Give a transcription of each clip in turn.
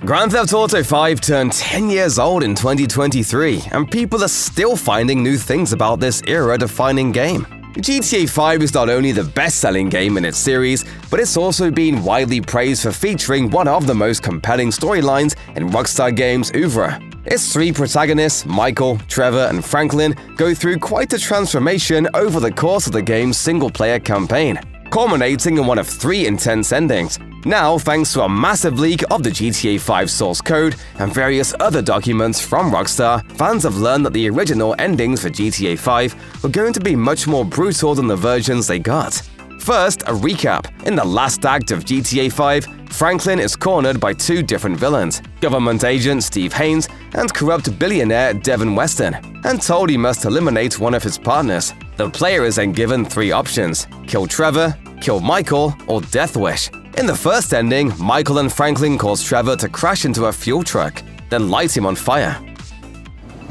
Grand Theft Auto 5 turned 10 years old in 2023, and people are still finding new things about this era-defining game. GTA 5 is not only the best-selling game in its series, but it's also been widely praised for featuring one of the most compelling storylines in Rockstar Games' oeuvre. Its three protagonists, Michael, Trevor, and Franklin, go through quite a transformation over the course of the game's single-player campaign, culminating in one of three intense endings. Now, thanks to a massive leak of the GTA 5 source code and various other documents from Rockstar, fans have learned that the original endings for GTA 5 were going to be much more brutal than the versions they got. First, a recap. In the last act of GTA 5, Franklin is cornered by two different villains, government agent Steve Haynes and corrupt billionaire Devin Weston, and told he must eliminate one of his partners. The player is then given three options: kill Trevor, kill Michael, or Death Wish. In the first ending, Michael and Franklin cause Trevor to crash into a fuel truck, then light him on fire.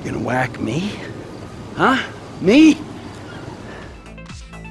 You gonna whack me? Huh? Me?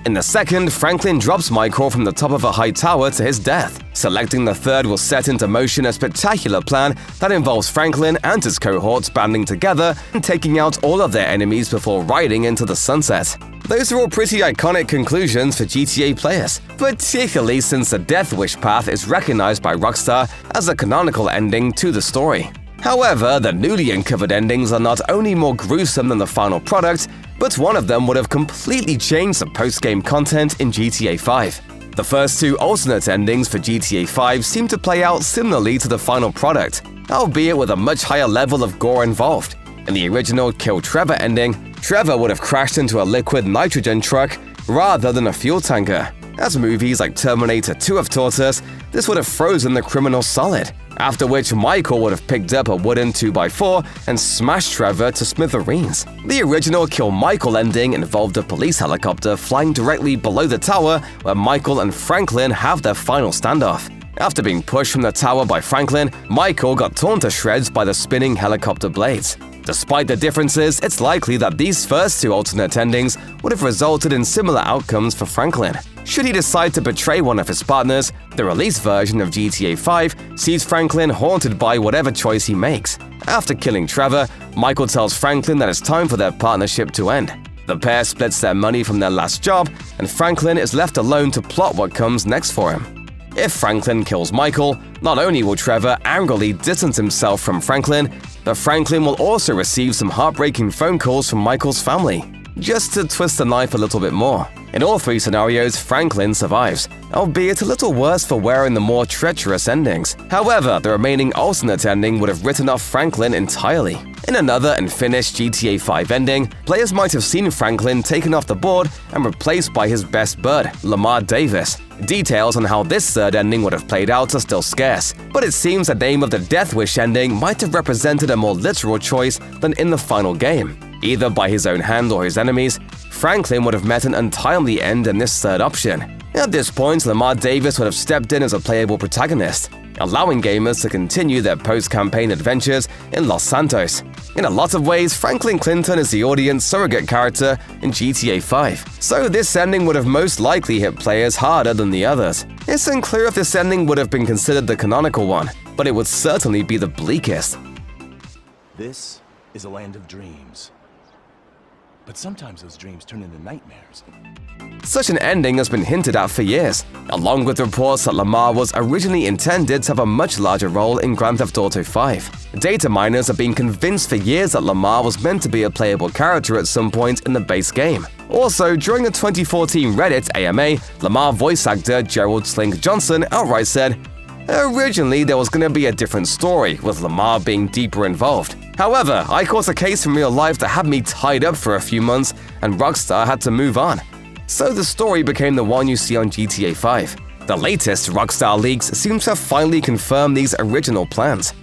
In the second, Franklin drops Michael from the top of a high tower to his death. Selecting the third will set into motion a spectacular plan that involves Franklin and his cohorts banding together and taking out all of their enemies before riding into the sunset. Those are all pretty iconic conclusions for GTA players, particularly since the Death Wish path is recognized by Rockstar as a canonical ending to the story. However, the newly uncovered endings are not only more gruesome than the final product, but one of them would have completely changed the post-game content in GTA 5. The first two alternate endings for GTA 5 seem to play out similarly to the final product, albeit with a much higher level of gore involved. In the original Kill Trevor ending, Trevor would have crashed into a liquid nitrogen truck rather than a fuel tanker. As movies like Terminator 2 have taught us, this would have frozen the criminal solid, after which Michael would have picked up a wooden 2x4 and smashed Trevor to smithereens. The original Kill Michael ending involved a police helicopter flying directly below the tower where Michael and Franklin have their final standoff. After being pushed from the tower by Franklin, Michael got torn to shreds by the spinning helicopter blades. Despite the differences, it's likely that these first two alternate endings would have resulted in similar outcomes for Franklin. Should he decide to betray one of his partners, the released version of GTA 5 sees Franklin haunted by whatever choice he makes. After killing Trevor, Michael tells Franklin that it's time for their partnership to end. The pair splits their money from their last job, and Franklin is left alone to plot what comes next for him. If Franklin kills Michael, not only will Trevor angrily distance himself from Franklin, but Franklin will also receive some heartbreaking phone calls from Michael's family, just to twist the knife a little bit more. In all three scenarios, Franklin survives, albeit a little worse for wearing the more treacherous endings. However, the remaining alternate ending would have written off Franklin entirely. In another unfinished GTA 5 ending, players might have seen Franklin taken off the board and replaced by his best bud, Lamar Davis. Details on how this third ending would have played out are still scarce, but it seems the name of the Death Wish ending might have represented a more literal choice than in the final game. Either by his own hand or his enemies, Franklin would have met an untimely end in this third option. At this point, Lamar Davis would have stepped in as a playable protagonist, allowing gamers to continue their post-campaign adventures in Los Santos. In a lot of ways, Franklin Clinton is the audience surrogate character in GTA 5, so this ending would have most likely hit players harder than the others. It's unclear if this ending would have been considered the canonical one, but it would certainly be the bleakest. This is a land of dreams. But sometimes those dreams turn into nightmares. Such an ending has been hinted at for years, along with reports that Lamar was originally intended to have a much larger role in Grand Theft Auto 5. Data miners have been convinced for years that Lamar was meant to be a playable character at some point in the base game. Also, during a 2014 Reddit AMA, Lamar voice actor Gerald Slink Johnson outright said, "Originally, there was going to be a different story, with Lamar being deeper involved. However, I caught a case from real life that had me tied up for a few months, and Rockstar had to move on. So the story became the one you see on GTA 5. The latest Rockstar leaks seem to have finally confirmed these original plans.